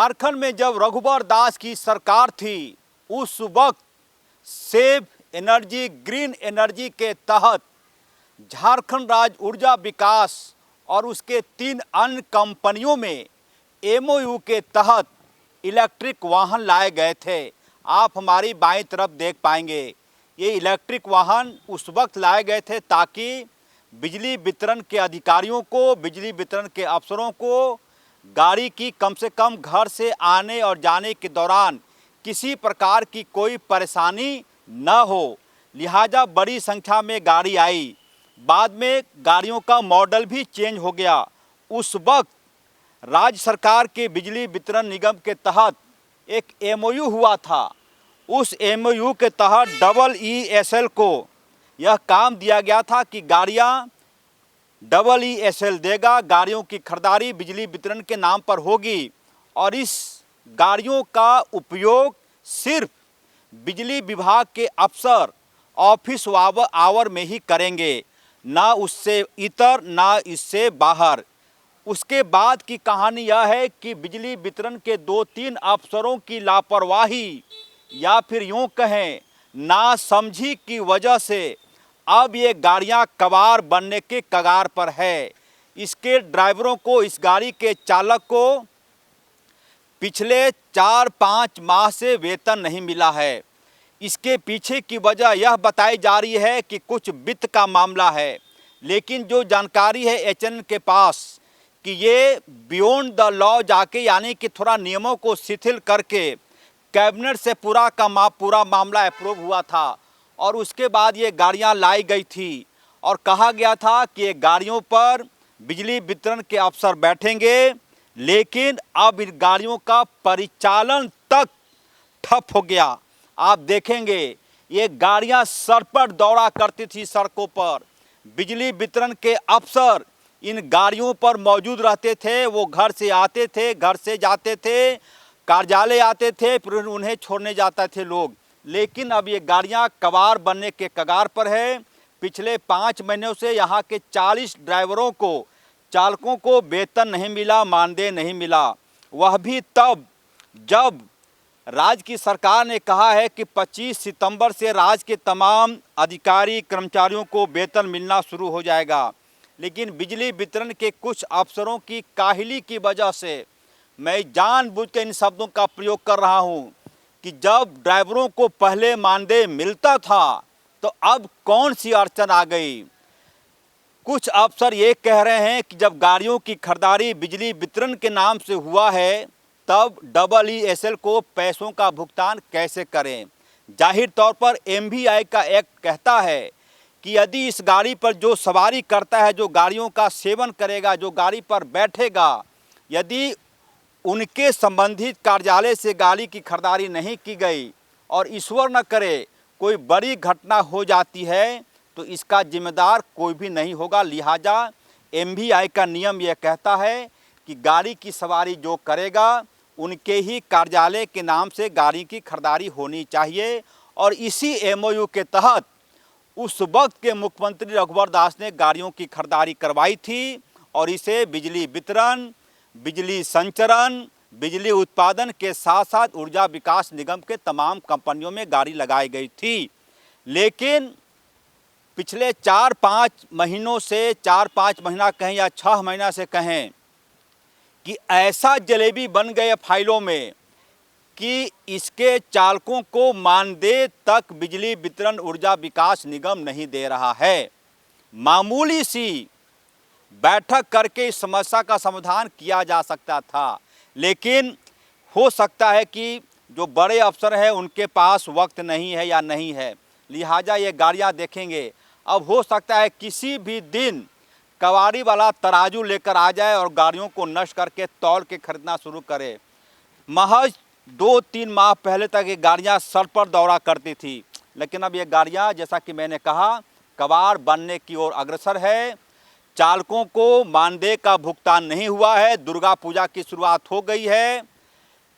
झारखंड में जब रघुवर दास की सरकार थी उस वक्त सेव एनर्जी ग्रीन एनर्जी के तहत झारखंड राज्य ऊर्जा विकास और उसके 3 अन्य कंपनियों में एमओयू के तहत इलेक्ट्रिक वाहन लाए गए थे। आप हमारी बाईं तरफ देख पाएंगे, ये इलेक्ट्रिक वाहन उस वक्त लाए गए थे ताकि बिजली वितरण के अधिकारियों को, बिजली वितरण के अफसरों को गाड़ी की कम से कम घर से आने और जाने के दौरान किसी प्रकार की कोई परेशानी न हो। लिहाजा बड़ी संख्या में गाड़ी आई। बाद में गाड़ियों का मॉडल भी चेंज हो गया। उस वक्त राज्य सरकार के बिजली वितरण निगम के तहत एक एमओयू हुआ था। उस एमओयू के तहत EESL को यह काम दिया गया था कि गाड़ियाँ EESL देगा, गाड़ियों की खरीदारी बिजली वितरण के नाम पर होगी और इस गाड़ियों का उपयोग सिर्फ बिजली विभाग के अफसर ऑफिस आवर में ही करेंगे, ना उससे इतर ना इससे बाहर। उसके बाद की कहानी यह है कि बिजली वितरण के 2-3 अफसरों की लापरवाही या फिर यूँ कहें नासमझी की वजह से अब ये गाड़ियाँ कबाड़ बनने के कगार पर है। इसके ड्राइवरों को, इस गाड़ी के चालक को पिछले 4-5 माह से वेतन नहीं मिला है। इसके पीछे की वजह यह बताई जा रही है कि कुछ वित्त का मामला है, लेकिन जो जानकारी है एचएन के पास कि ये बियॉन्ड द लॉ जाके, यानी कि थोड़ा नियमों को शिथिल करके कैबिनेट से पूरा मामला अप्रूव हुआ था और उसके बाद ये गाड़ियां लाई गई थी और कहा गया था कि ये गाड़ियों पर बिजली वितरण के अफसर बैठेंगे, लेकिन अब इन गाड़ियों का परिचालन तक ठप हो गया। आप देखेंगे ये गाड़ियां सर पर दौड़ा करती थी सड़कों पर। बिजली वितरण के अफसर इन गाड़ियों पर मौजूद रहते थे। वो घर से आते थे, घर से जाते थे, कार्यालय आते थे, फिर उन्हें छोड़ने जाते थे लोग। लेकिन अब ये गाड़ियां कबाड़ बनने के कगार पर है। पिछले 5 महीनों से यहाँ के 40 ड्राइवरों को, चालकों को वेतन नहीं मिला, मानदेय नहीं मिला। वह भी तब जब राज्य की सरकार ने कहा है कि 25 सितंबर से राज्य के तमाम अधिकारी कर्मचारियों को वेतन मिलना शुरू हो जाएगा। लेकिन बिजली वितरण के कुछ अफसरों की काहिली की वजह से मैं जानबूझ कर इन शब्दों का प्रयोग कर रहा हूं कि जब ड्राइवरों को पहले मानदेय मिलता था तो अब कौन सी अड़चन आ गई। कुछ अफसर ये कह रहे हैं कि जब गाड़ियों की खरीदारी बिजली वितरण के नाम से हुआ है तब EESL को पैसों का भुगतान कैसे करें। जाहिर तौर पर MVI का एक्ट कहता है कि यदि इस गाड़ी पर जो सवारी करता है, जो गाड़ियों का सेवन करेगा, जो गाड़ी पर बैठेगा, यदि उनके संबंधित कार्यालय से गाड़ी की खरीदारी नहीं की गई और ईश्वर न करे कोई बड़ी घटना हो जाती है तो इसका जिम्मेदार कोई भी नहीं होगा। लिहाजा MVI का नियम यह कहता है कि गाड़ी की सवारी जो करेगा उनके ही कार्यालय के नाम से गाड़ी की खरीदारी होनी चाहिए। और इसी MOU के तहत उस वक्त के मुख्यमंत्री रघुवर दास ने गाड़ियों की खरीदारी करवाई थी और इसे बिजली वितरण, बिजली संचरण, बिजली उत्पादन के साथ साथ ऊर्जा विकास निगम के तमाम कंपनियों में गाड़ी लगाई गई थी। लेकिन पिछले 4-5 महीनों से, 4-5 महीना कहें या 6 महीना से कहें कि ऐसा जलेबी बन गए फाइलों में कि इसके चालकों को मानदेय तक बिजली वितरण ऊर्जा विकास निगम नहीं दे रहा है। मामूली सी बैठक करके इस समस्या का समाधान किया जा सकता था, लेकिन हो सकता है कि जो बड़े अफसर हैं उनके पास वक्त नहीं है या नहीं है। लिहाजा ये गाड़ियां देखेंगे, अब हो सकता है किसी भी दिन कबाड़ी वाला तराजू लेकर आ जाए और गाड़ियों को नष्ट करके तौल के खरीदना शुरू करे। महज 2-3 माह पहले तक ये गाड़ियां सर पर दौड़ा करती थी, लेकिन अब ये गाड़ियां, जैसा कि मैंने कहा, कबाड़ बनने की ओर अग्रसर है। चालकों को मानदेय का भुगतान नहीं हुआ है। दुर्गा पूजा की शुरुआत हो गई है।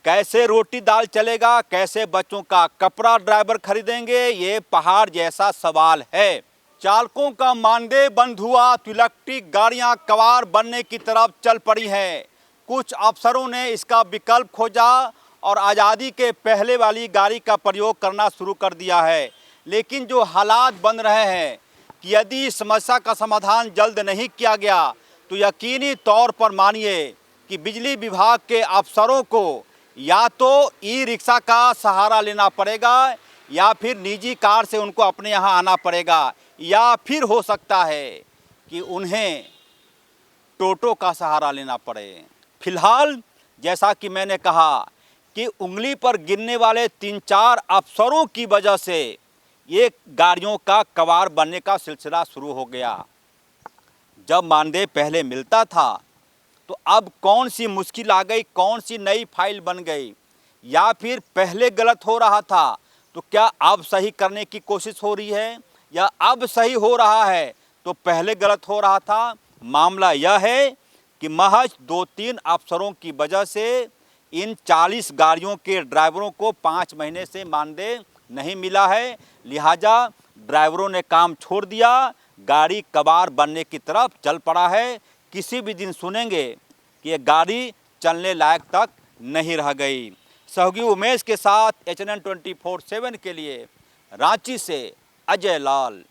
कैसे रोटी दाल चलेगा, कैसे बच्चों का कपड़ा ड्राइवर खरीदेंगे, ये पहाड़ जैसा सवाल है। चालकों का मानदेय बंद हुआ तो इलेक्ट्रिक गाड़ियां कबाड़ बनने की तरफ चल पड़ी हैं। कुछ अफसरों ने इसका विकल्प खोजा और आज़ादी के पहले वाली गाड़ी का प्रयोग करना शुरू कर दिया है। लेकिन जो हालात बन रहे हैं कि यदि इस समस्या का समाधान जल्द नहीं किया गया तो यकीनी तौर पर मानिए कि बिजली विभाग के अफसरों को या तो ई रिक्शा का सहारा लेना पड़ेगा या फिर निजी कार से उनको अपने यहाँ आना पड़ेगा, या फिर हो सकता है कि उन्हें टोटो का सहारा लेना पड़े। फिलहाल जैसा कि मैंने कहा कि उंगली पर गिनने वाले 3-4 अफसरों की वजह से ये गाड़ियों का कबाड़ बनने का सिलसिला शुरू हो गया। जब मानदेय पहले मिलता था तो अब कौन सी मुश्किल आ गई, कौन सी नई फाइल बन गई, या फिर पहले गलत हो रहा था तो क्या अब सही करने की कोशिश हो रही है, या अब सही हो रहा है तो पहले गलत हो रहा था। मामला यह है कि महज 2-3 अफसरों की वजह से इन 40 गाड़ियों के ड्राइवरों को 5 महीने से मानदेय नहीं मिला है। लिहाजा ड्राइवरों ने काम छोड़ दिया, गाड़ी कबाड़ बनने की तरफ चल पड़ा है। किसी भी दिन सुनेंगे कि ये गाड़ी चलने लायक तक नहीं रह गई। सहयोगी उमेश के साथ HNN 24/7 के लिए रांची से अजय लाल।